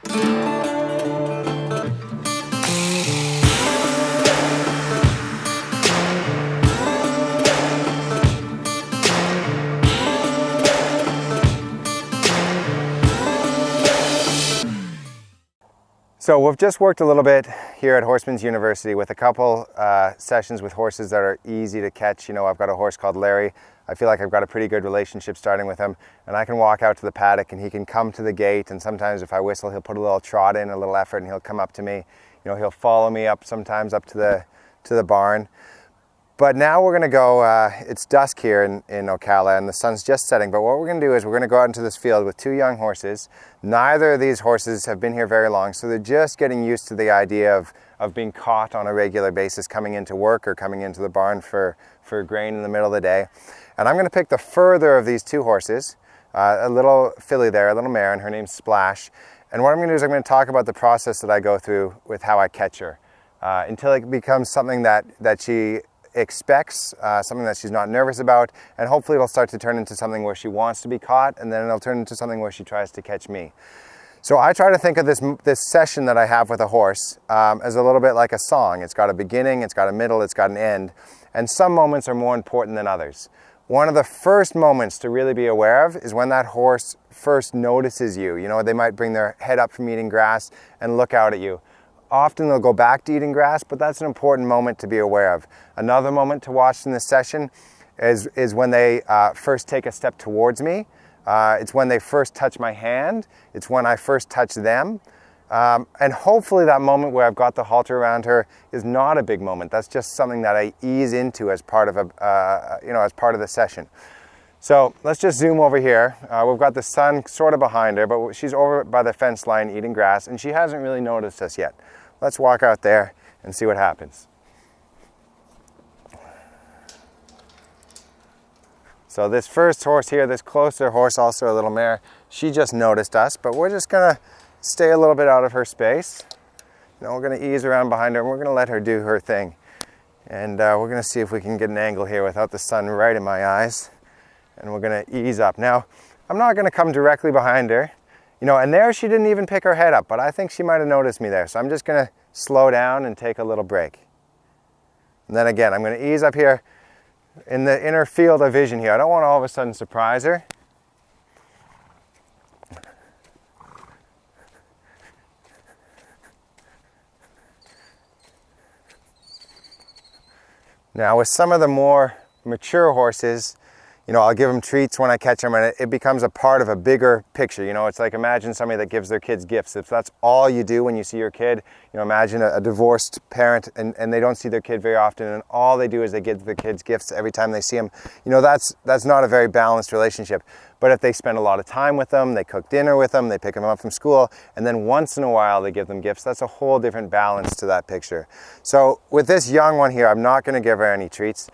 So we've just worked a little bit here at Horseman's University with a couple sessions with horses that are easy to catch. You know, I've got a horse called Larry. I feel like I've got a pretty good relationship starting with him, and I can walk out to the paddock and he can come to the gate, and sometimes if I whistle, he'll put a little trot in, a little effort, and he'll come up to me. You know, he'll follow me up sometimes up to the barn. But now we're gonna go, it's dusk here in Ocala and the sun's just setting, but what we're gonna do is we're gonna go out into this field with two young horses. Neither of these horses have been here very long, so they're just getting used to the idea of being caught on a regular basis, coming into work or coming into the barn for grain in the middle of the day. And I'm gonna pick the further of these two horses, a little filly there, a little mare, and her name's Splash. And what I'm gonna do is I'm gonna talk about the process that I go through with how I catch her, until it becomes something that she expects, something that she's not nervous about, and hopefully it'll start to turn into something where she wants to be caught, and then it'll turn into something where she tries to catch me. So I try to think of this session that I have with a horse as a little bit like a song. It's got a beginning, it's got a middle, it's got an end, and some moments are more important than others. One of the first moments to really be aware of is when that horse first notices you. You know, they might bring their head up from eating grass and look out at you. Often they'll go back to eating grass, but that's an important moment to be aware of. Another moment to watch in this session is when they first take a step towards me. It's when they first touch my hand. It's when I first touch them. And hopefully that moment where I've got the halter around her is not a big moment. That's just something that I ease into as part of as part of the session. So let's just zoom over here. We've got the sun sort of behind her, but she's over by the fence line eating grass, and she hasn't really noticed us yet. Let's walk out there and see what happens. So this first horse here, this closer horse, also a little mare, she just noticed us, but we're just gonna stay a little bit out of her space. You know, we're gonna ease around behind her and we're gonna let her do her thing. And we're gonna see if we can get an angle here without the sun right in my eyes. And we're gonna ease up. Now, I'm not gonna come directly behind her, you know, and there she didn't even pick her head up, but I think she might have noticed me there. So I'm just gonna slow down and take a little break. And then again, I'm gonna ease up here in the inner field of vision here. I don't want to all of a sudden surprise her. Now with some of the more mature horses, you know, I'll give them treats when I catch them, and it becomes a part of a bigger picture. You know, it's like imagine somebody that gives their kids gifts. If that's all you do when you see your kid, you know, imagine a divorced parent and they don't see their kid very often, and all they do is they give their kids gifts every time they see them. You know, that's not a very balanced relationship. But if they spend a lot of time with them, they cook dinner with them, they pick them up from school, and then once in a while they give them gifts, that's a whole different balance to that picture. So with this young one here, I'm not going to give her any treats.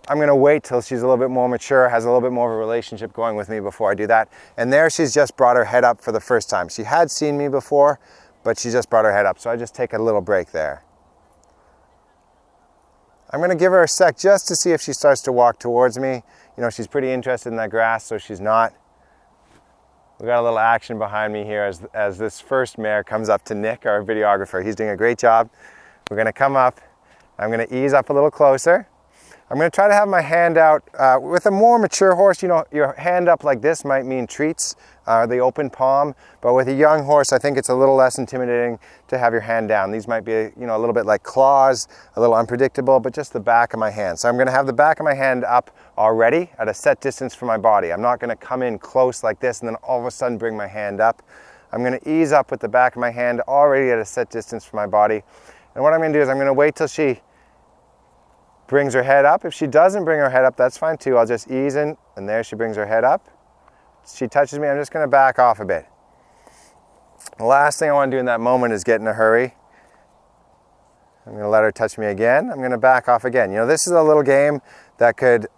I'm going to wait till she's a little bit more mature, has a little bit more of a relationship going with me before I do that. And there she's just brought her head up for the first time. She had seen me before, but she just brought her head up. So I just take a little break there. I'm going to give her a sec just to see if she starts to walk towards me. You know, she's pretty interested in that grass, so she's not. We've got a little action behind me here as this first mare comes up to Nick, our videographer. He's doing a great job. We're going to come up. I'm going to ease up a little closer. I'm going to try to have my hand out. With a more mature horse, you know, your hand up like this might mean treats, the open palm. But with a young horse, I think it's a little less intimidating to have your hand down. These might be, you know, a little bit like claws, a little unpredictable, but just the back of my hand. So I'm going to have the back of my hand up already at a set distance from my body. I'm not going to come in close like this and then all of a sudden bring my hand up. I'm going to ease up with the back of my hand already at a set distance from my body. And what I'm going to do is I'm going to wait till she brings her head up. If she doesn't bring her head up, that's fine too. I'll just ease in, and there she brings her head up. She touches me, I'm just going to back off a bit. The last thing I want to do in that moment is get in a hurry. I'm going to let her touch me again. I'm going to back off again. You know, this is a little game that could,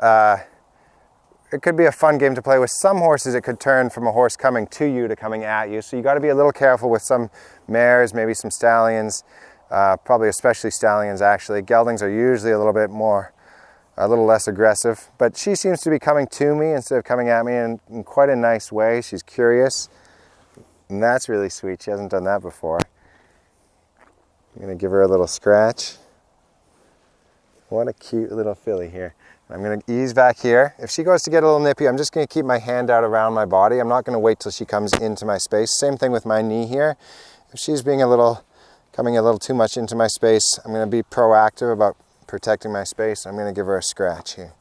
it could be a fun game to play with. Some horses, it could turn from a horse coming to you to coming at you. So you got to be a little careful with some mares, maybe some stallions. Probably especially stallions actually. Geldings are usually a little bit more, a little less aggressive. But she seems to be coming to me instead of coming at me in quite a nice way. She's curious. And that's really sweet. She hasn't done that before. I'm gonna give her a little scratch. What a cute little filly here. I'm gonna ease back here. If she goes to get a little nippy, I'm just gonna keep my hand out around my body. I'm not gonna wait till she comes into my space. Same thing with my knee here. If she's coming a little too much into my space, I'm gonna be proactive about protecting my space. I'm gonna give her a scratch here.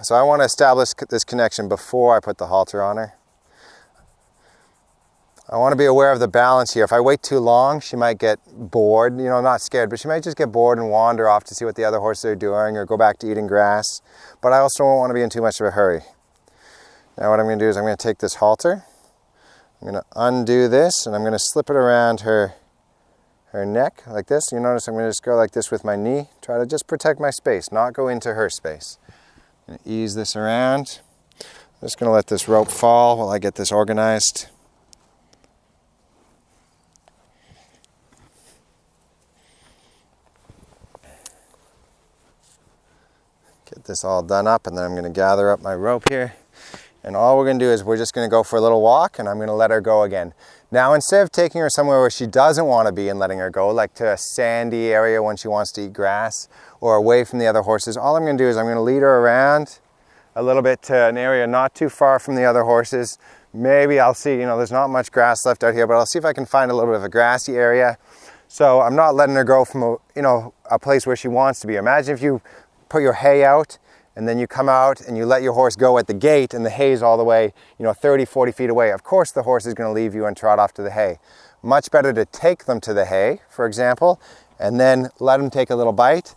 So I wanna establish this connection before I put the halter on her. I want to be aware of the balance here. If I wait too long, she might get bored, you know, not scared, but she might just get bored and wander off to see what the other horses are doing or go back to eating grass. But I also don't want to be in too much of a hurry. Now what I'm going to do is I'm going to take this halter, I'm going to undo this, and I'm going to slip it around her neck like this. You notice I'm going to just go like this with my knee, try to just protect my space, not go into her space. I'm going to ease this around. I'm just going to let this rope fall while I get this organized. Get this all done up, and then I'm going to gather up my rope here. And all we're going to do is we're just going to go for a little walk, and I'm going to let her go again. Now, instead of taking her somewhere where she doesn't want to be and letting her go, like to a sandy area when she wants to eat grass or away from the other horses, all I'm going to do is I'm going to lead her around a little bit to an area not too far from the other horses. Maybe I'll see, you know, there's not much grass left out here, but I'll see if I can find a little bit of a grassy area. So I'm not letting her go from a place where she wants to be. Imagine if you put your hay out and then you come out and you let your horse go at the gate and the hay is all the way, 30, 40 feet away. Of course the horse is going to leave you and trot off to the hay. Much better to take them to the hay, for example, and then let them take a little bite,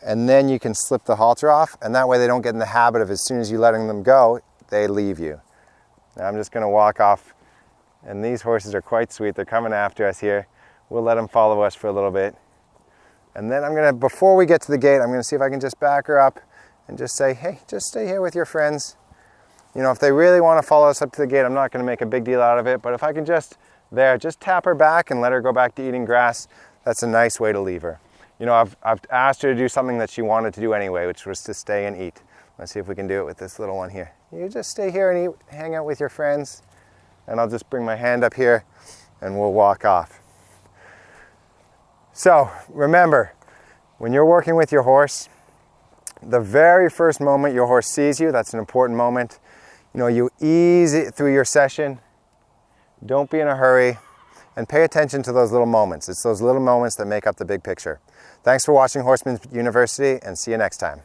and then you can slip the halter off, and that way they don't get in the habit of, as soon as you're letting them go, they leave you. Now I'm just going to walk off, and these horses are quite sweet. They're coming after us here. We'll let them follow us for a little bit. And then before we get to the gate, I'm gonna see if I can just back her up and just say, hey, just stay here with your friends. If they really wanna follow us up to the gate, I'm not gonna make a big deal out of it, but if I can just tap her back and let her go back to eating grass, that's a nice way to leave her. I've asked her to do something that she wanted to do anyway, which was to stay and eat. Let's see if we can do it with this little one here. You just stay here and eat, hang out with your friends, and I'll just bring my hand up here and we'll walk off. So remember, when you're working with your horse, the very first moment your horse sees you, that's an important moment. You ease it through your session. Don't be in a hurry, and pay attention to those little moments. It's those little moments that make up the big picture. Thanks for watching Horseman's University, and see you next time.